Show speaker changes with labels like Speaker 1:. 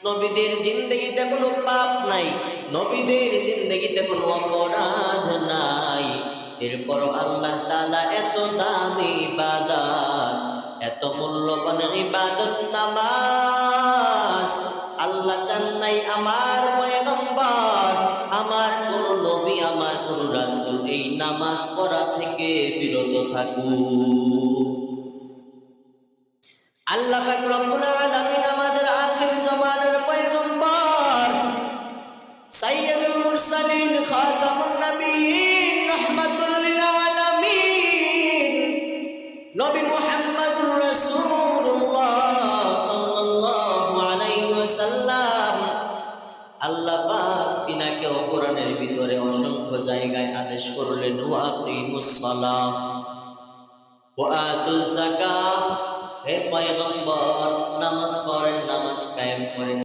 Speaker 1: নবীদের জিন্দেগিতে কোনো পাপ নাই, নবীদের জিন্দেগিতে কোনো অপরাধ নাই। এরপর আল্লাহ তাআলা এত দামি ইবাদত, এত মূল্যবান ইবাদত নামাজ আল্লাহ চান নাই আমার পয়গম্বর, আমার কোন নবী, আমার কোন রাসূল এই নামাজ পড়া থেকে বিরত থাকুক। আল্লাহ পাক রব্বুল আলামিন আমাদের আখির জামানের পয়গম্বর সাইয়্যিদুল মুরসালিন খাতামুন নবিয়্যিন রাহমাতুল লিল আলামিন নবী মুহাম্মদুর রাসূলুল্লাহ সাল্লাল্লাহু আলাইহি ওয়াসাল্লাম আল্লাহ পাক তিনাকে কোরআনের ভিতরে অসংখ্য জায়গায় আদেশ করলেন ওয়া আকিমুস সালাহ ওয়া আতুজ যাকাত। হে পয়গম্বর, নামাজ পড়েন, নামাজ কায়েম করেন।